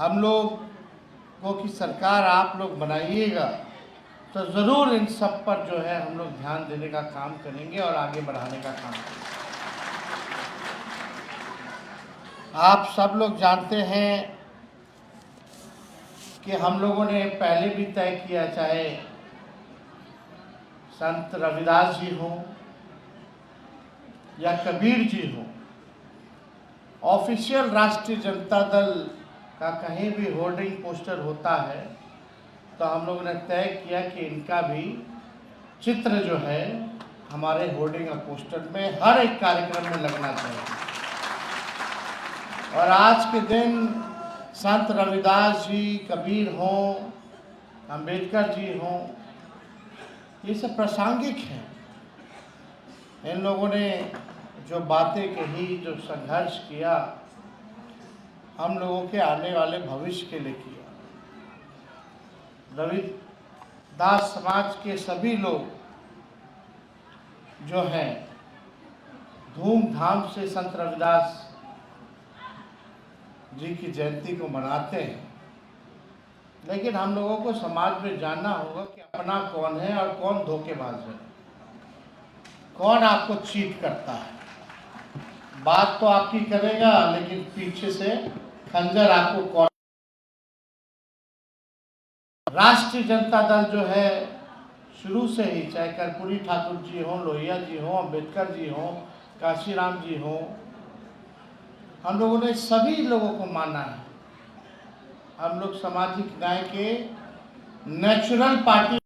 हम लोग को की सरकार आप लोग बनाइएगा तो ज़रूर इन सब पर जो है हम लोग ध्यान देने का काम करेंगे और आगे बढ़ाने का काम करेंगे। आप सब लोग जानते हैं कि हम लोगों ने पहले भी तय किया, चाहे संत रविदास जी हों या कबीर जी हों, ऑफिशियल राष्ट्रीय जनता दल का कहीं भी होर्डिंग पोस्टर होता है तो हम लोगों ने तय किया कि इनका भी चित्र जो है हमारे होर्डिंग और पोस्टर में हर एक कार्यक्रम में लगना चाहिए। और आज के दिन संत रविदास जी, कबीर हों, अंबेडकर जी हों, ये सब प्रासंगिक हैं। इन लोगों ने जो बातें कही, जो संघर्ष किया, हम लोगों के आने वाले भविष्य के लिए किया। रविदास समाज के सभी लोग जो हैं धूमधाम से संत रविदास जी की जयंती को मनाते हैं, लेकिन हम लोगों को समाज में जानना होगा कि अपना कौन है और कौन धोखेबाज है, कौन आपको चीट करता है। बात तो आपकी करेगा लेकिन पीछे से खंजर आपको कौन। राष्ट्रीय जनता दल जो है शुरू से ही, चाहे कर्पूरी ठाकुर जी हों, लोहिया जी हों, अंबेडकर जी हों, काशीराम जी हों, हम लोगों ने सभी लोगों को माना है। हम लोग सामाजिक न्याय के नेचुरल पार्टी,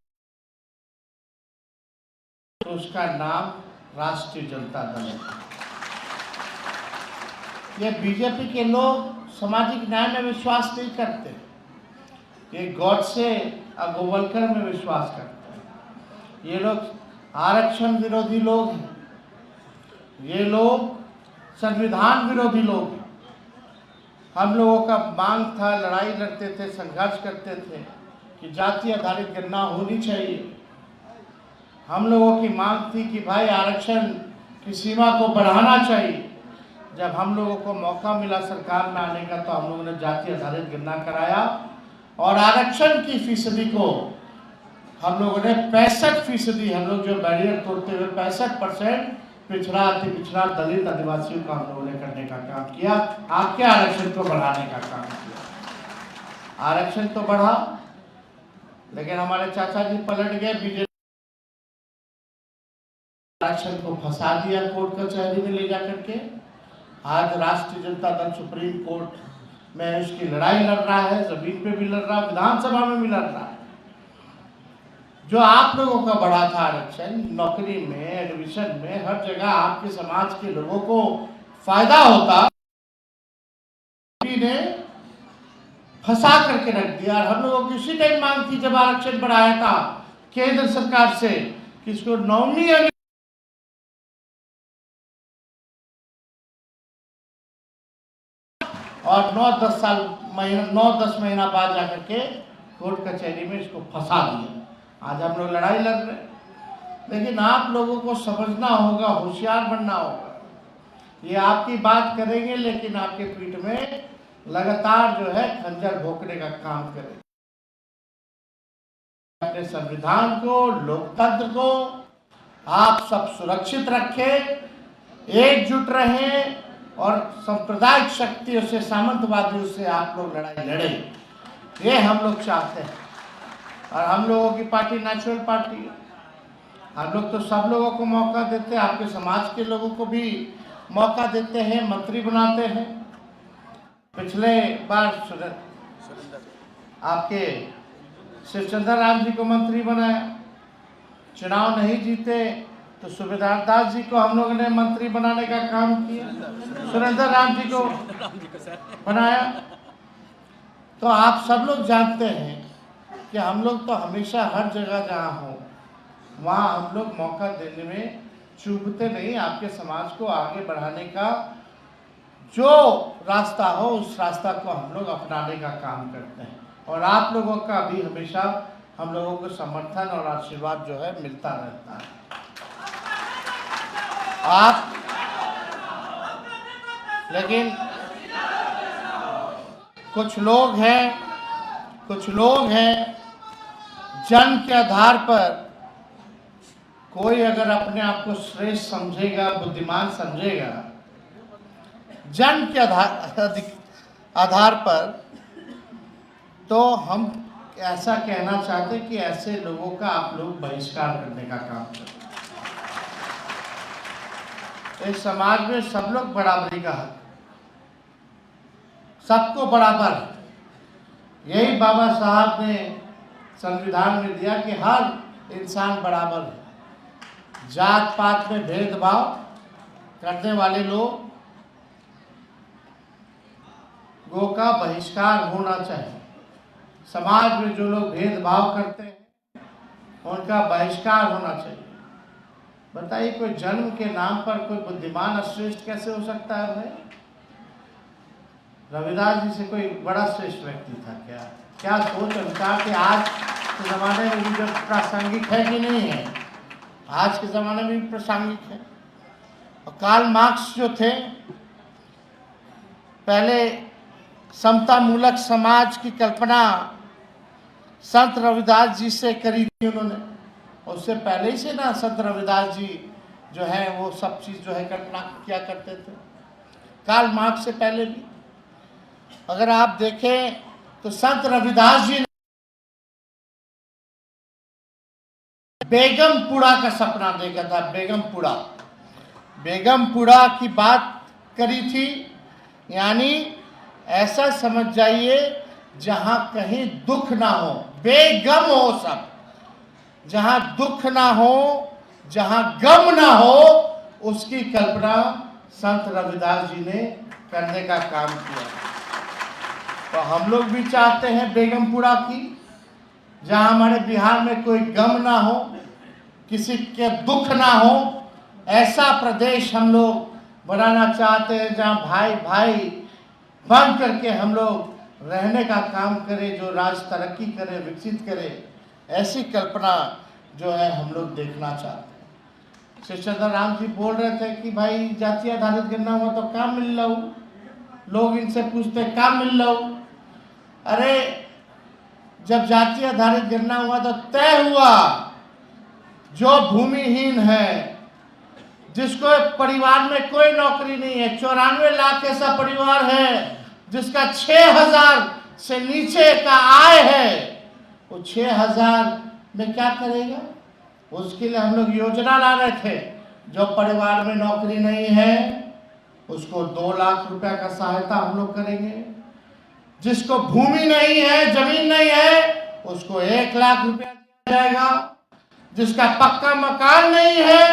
तो उसका नाम राष्ट्रीय जनता दल है। ये बीजेपी के लोग सामाजिक न्याय में विश्वास नहीं करते, ये गॉडसे और गोवलकर में विश्वास करते हैं। ये लोग आरक्षण विरोधी लोग हैं, ये लोग संविधान विरोधी लोग हैं। हम लोगों का मांग था, लड़ाई लड़ते थे, संघर्ष करते थे कि जाति आधारित गणना होनी चाहिए। हम लोगों की मांग थी कि भाई आरक्षण की सीमा को बढ़ाना चाहिए। जब हम लोगों को मौका मिला सरकार में आने का तो हम लोगों ने जाति आधारित गणना कराया और आरक्षण की फीसदी को हम लोगों ने 65%, हम लोग जो बैरियर तोड़ते हुए 65% पिछड़ा, अति पिछड़ा, दलित, आदिवासियों का हम लोगों ने करने का काम किया, आपके आरक्षण को बढ़ाने का काम किया। आरक्षण तो बढ़ा, लेकिन हमारे चाचा जी पलट गए, बीजेपी आरक्षण को फंसा दिया कोर्ट कचहरी में ले जाकर के। आज राष्ट्रीय जनता दल सुप्रीम कोर्ट में उसकी लड़ाई लड़ रहा है, जमीन पे भी लड़ रहा है, विधानसभा में भी लड़ रहा है। जो आप लोगों का बढ़ा था आरक्षण, नौकरी में, एडमिशन में, हर जगह आपके समाज के लोगों को फायदा होता, ने फंसा करके रख दिया। और हम लोगों की उसी टाइम मांग थी जब आरक्षण बढ़ाया था केंद्र सरकार से कि इसको नौवीं और 9-10 महीना बाद जाकर के कोर्ट कचहरी में इसको फंसा दिया। आज हम लोग लड़ाई लड़ रहे हैं, लेकिन आप लोगों को समझना होगा, होशियार बनना होगा। ये आपकी बात करेंगे लेकिन आपके पीठ में लगातार जो है खंजर भोंकने का काम करेंगे। अपने संविधान को, लोकतंत्र को आप सब सुरक्षित रखें, एकजुट रहें और सांप्रदायिक शक्तियों से, सामंतवादियों से आप लोग लड़ाई लड़ें, ये हम लोग चाहते हैं। और हम लोगों की पार्टी नेचुरल पार्टी है। हम लोग तो सब लोगों को मौका देते हैं, आपके समाज के लोगों को भी मौका देते हैं, मंत्री बनाते हैं। पिछले बार आपके शिवचंद्र राम जी को मंत्री बनाया, चुनाव नहीं जीते तो सुबेदार दास जी को हम लोगों ने मंत्री बनाने का काम किया, सुरेंद्र राम जी को बनाया। तो आप सब लोग जानते हैं कि हम लोग तो हमेशा हर जगह जहाँ हो वहाँ हम लोग मौका देने में चूकते नहीं। आपके समाज को आगे बढ़ाने का जो रास्ता हो उस रास्ता को हम लोग अपनाने का काम करते हैं। और आप लोगों का भी हमेशा हम लोगों को समर्थन और आशीर्वाद जो है मिलता रहता है। लेकिन कुछ लोग हैं जन्म के आधार पर कोई अगर अपने आप को श्रेष्ठ समझेगा, बुद्धिमान समझेगा, जन्म के आधार पर, तो हम ऐसा कहना चाहते कि ऐसे लोगों का आप लोग बहिष्कार करने का काम करें। इस समाज में सब लोग बराबरी का हक, सबको बराबर, यही बाबा साहब ने संविधान में दिया कि हर इंसान बराबर है। जात पात में भेदभाव करने वाले लोगों का बहिष्कार होना चाहिए। समाज में जो लोग भेदभाव करते हैं उनका बहिष्कार होना चाहिए। बताइए, कोई जन्म के नाम पर कोई बुद्धिमान श्रेष्ठ कैसे हो सकता है भाई? रविदास जी से कोई बड़ा श्रेष्ठ व्यक्ति था क्या? क्या सोच उनका कि आज के ज़माने में भी जो प्रासंगिक है कि नहीं है? आज के ज़माने में भी प्रासंगिक है। और कार्ल मार्क्स जो थे, पहले समता मूलक समाज की कल्पना संत रविदास जी से करी थी उन्होंने। उससे पहले ही से ना संत रविदास जी जो है वो सब चीज़ जो है कल्पना किया करते थे, कार्ल मार्क्स से पहले भी। अगर आप देखें तो संत रविदास जी ने बेगमपुरा का सपना देखा था। बेगमपुरा की बात करी थी, यानी ऐसा समझ जाइए जहां कहीं दुख ना हो, बेगम हो सब, जहां दुख ना हो, जहां गम ना हो, उसकी कल्पना संत रविदास जी ने करने का काम किया। तो हम लोग भी चाहते हैं बेगमपुरा की, जहां हमारे बिहार में कोई गम ना हो, किसी के दुख ना हो, ऐसा प्रदेश हम लोग बनाना चाहते हैं जहां भाई भाई बन करके हम लोग रहने का काम करें, जो राज्य तरक्की करे, विकसित करे। ऐसी कल्पना जो है हम लोग देखना चाहते हैं। श्री चंद्र राम जी बोल रहे थे कि भाई जाति आधारित गणना हुआ तो काम मिल रहा हूँ। लोग इनसे पूछते काम मिल रहा हूँ। अरे जब जाति आधारित गणना हुआ तो तय हुआ जो भूमिहीन है, जिसको परिवार में कोई नौकरी नहीं है, 94 लाख ऐसा परिवार है जिसका 6000 से नीचे का आय है, वो 6000 में क्या करेगा? उसके लिए हम लोग योजना ला रहे थे। जो परिवार में नौकरी नहीं है उसको 2 लाख रुपया का सहायता हम लोग करेंगे। जिसको भूमि नहीं है, जमीन नहीं है, उसको 1 लाख रुपया दिया जाएगा। जिसका पक्का मकान नहीं है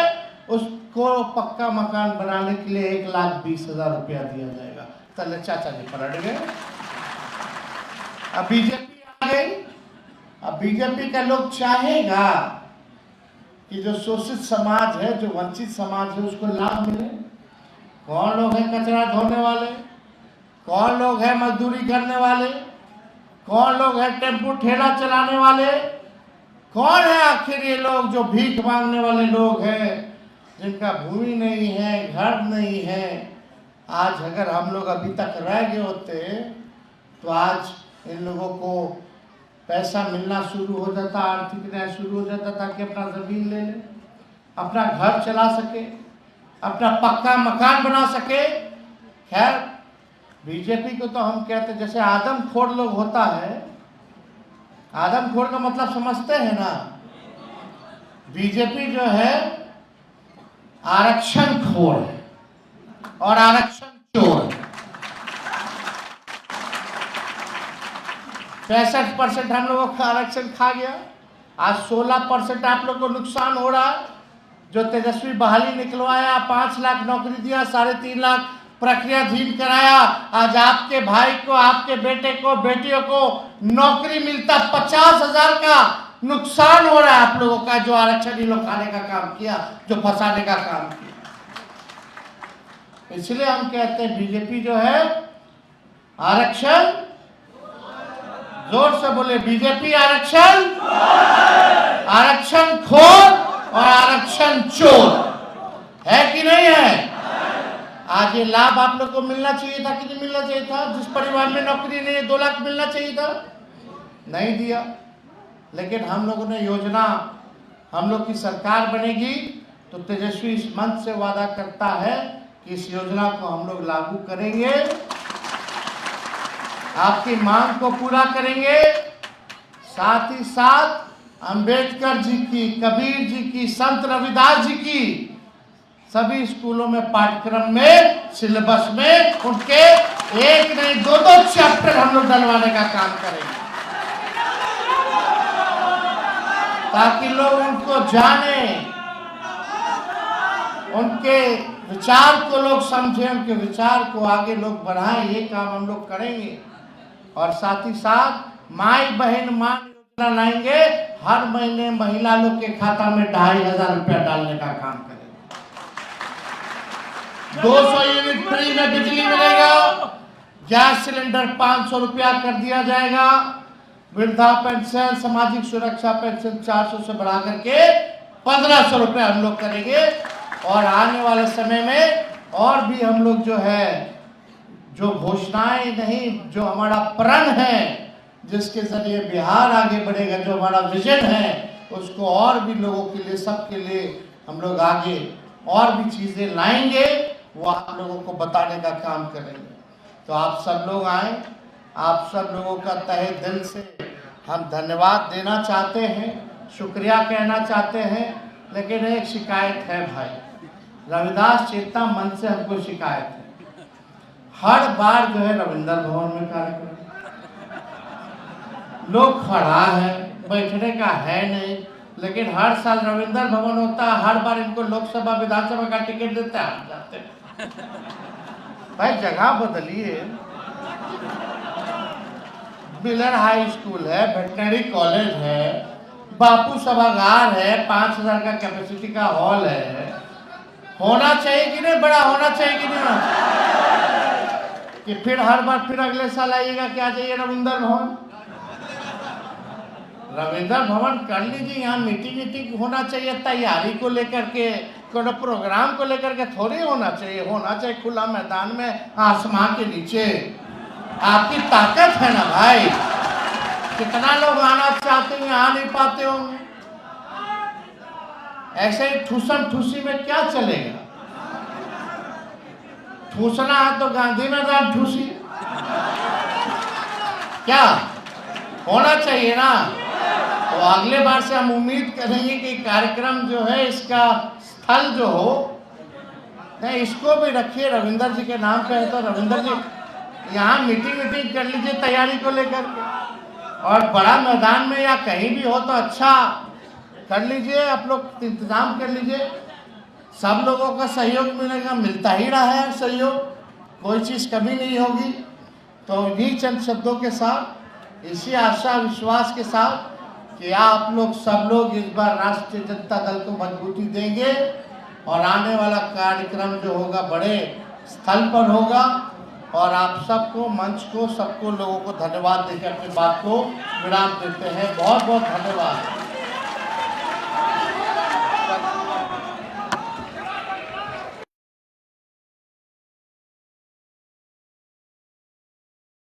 उसको पक्का मकान बनाने के लिए 1,20,000 रुपया दिया जाएगा। तले चाचा जी पलट गए, अब बीजेपी आ गई। अब बीजेपी का लोग चाहेगा कि जो शोषित समाज है, जो वंचित समाज है, उसको लाभ मिले। कौन लोग हैं कचरा धोने वाले? कौन लोग हैं मजदूरी करने वाले? कौन लोग हैं टेम्पो ठेला चलाने वाले? कौन है आखिर ये लोग जो भीख मांगने वाले लोग हैं, जिनका भूमि नहीं है, घर नहीं है? आज अगर हम लोग अभी तक रह गए होते तो आज इन लोगों को पैसा मिलना शुरू हो जाता, आर्थिक न्याय शुरू हो जाता, ताकि अपना ज़मीन ले ले, अपना घर चला सके, अपना पक्का मकान बना सके। खैर, बीजेपी को तो हम कहते हैं जैसे आदमखोर लोग होता है। आदमखोर का मतलब समझते हैं ना? बीजेपी जो है आरक्षण खोर है और आरक्षण चोर। 65% हम लोगों का आरक्षण खा गया। आज 16% आप लोग को नुकसान हो रहा है। जो तेजस्वी बहाली निकलवाया, 5 लाख नौकरी दिया, 3.5 लाख प्रक्रियाधीन कराया, आज आपके भाई को, आपके बेटे को, बेटियों को नौकरी मिलता 50,000 का नुकसान हो रहा है आप लोगों का। जो आरक्षण ही लोग खाने का काम किया, जो फंसाने का काम किया। इसलिए हम कहते हैं बीजेपी जो है आरक्षण, जोर से बोले, बीजेपी आरक्षण, आरक्षण खोर और आरक्षण चोर है कि नहीं है? आज ये लाभ आप लोग को मिलना चाहिए था कि नहीं मिलना चाहिए था? जिस परिवार में नौकरी नहीं है 2 लाख मिलना चाहिए था, नहीं दिया। लेकिन हम लोगों ने योजना, हम लोग की सरकार बनेगी तो तेजस्वी इस मंच से वादा करता है कि इस योजना को हम लोग लागू करेंगे, आपकी मांग को पूरा करेंगे। साथ ही साथ अंबेडकर जी की, कबीर जी की, संत रविदास जी की सभी स्कूलों में पाठ्यक्रम में, सिलेबस में उनके 1 नहीं 2 चैप्टर हम लोग डलवाने का काम करेंगे, ताकि लोग उनको जाने, उनके विचार को लोग समझें, उनके विचार को आगे लोग बढ़ाएं। ये काम हम लोग करेंगे। और साथ ही साथ माई बहन मान योजना लाएंगे। हर महीने महिला लोग के खाता में 2500 रुपया डालने का काम करेंगे। 200 यूनिट फ्री में बिजली मिलेगा। गैस सिलेंडर 500 रुपया कर दिया जाएगा। वृद्धा पेंशन, सामाजिक सुरक्षा पेंशन 400 से बढ़ा करके 1500 रुपया हम लोग करेंगे। और आने वाले समय में और भी हम लोग जो है, जो घोषणाएं नहीं, जो हमारा प्रण है, जिसके जरिए बिहार आगे बढ़ेगा, जो हमारा विजन है, उसको और भी लोगों के लिए, सबके लिए हम लोग आगे और भी चीजें लाएंगे, वो आप लोगों को बताने का काम करेंगे। तो आप सब लोग आए, आप सब लोगों का तहे दिल से हम धन्यवाद देना चाहते हैं, शुक्रिया कहना चाहते हैं। लेकिन एक शिकायत है भाई, रविदास चेतना मंच से हमको शिकायत है। हर बार जो है रविंद्र भवन में कार्यक्रम, लोग खड़ा है, बैठने का है नहीं, लेकिन हर साल रविंद्र भवन होता है। हर बार इनको लोकसभा विधानसभा का टिकट देता है, जाते हैं। भाई जगह बदलिए। बिलर हाई स्कूल है, वेटनरी कॉलेज है, बापू सभागार है, 5000 का कैपेसिटी का हॉल है। होना चाहिए कि नहीं, बड़ा होना चाहिए कि नहीं? कि फिर हर बार फिर अगले साल आइएगा कि आ जाइए रविंद्र भवन। रविंद्र भवन कर लीजिए, यहाँ मीटिंग होना चाहिए, तैयारी को लेकर के, कोई प्रोग्राम को लेकर के थोड़ी होना चाहिए। होना चाहिए खुला मैदान में, आसमान के नीचे। आपकी ताकत है ना भाई। कितना लोग आना चाहते हैं, आ नहीं पाते होंगे। ऐसे ही ठूसम ठूसी में क्या चलेगा? ठूसना है तो गांधी मैदान ठूसी, क्या होना चाहिए ना। तो अगले बार से हम उम्मीद करेंगे कि कार्यक्रम जो है, इसका स्थल जो हो, नहीं इसको भी रखिए, रविंद्र जी के नाम पे है तो रविंद्र जी यहाँ मीटिंग कर लीजिए तैयारी को लेकर के। और बड़ा मैदान में या कहीं भी हो तो अच्छा कर लीजिए, आप लोग इंतजाम कर लीजिए। सब लोगों का सहयोग मिलेगा, मिलता ही रहा है सहयोग, कोई चीज़ कमी नहीं होगी। तो इन्हीं चंद शब्दों के साथ, इसी आशा विश्वास के साथ कि आप लोग सब लोग इस बार राष्ट्रीय जनता दल को मजबूती देंगे और आने वाला कार्यक्रम जो होगा बड़े स्थल पर होगा। और आप सबको, मंच को, सबको लोगों को धन्यवाद देकर अपनी बात को विराम देते हैं। बहुत बहुत धन्यवाद।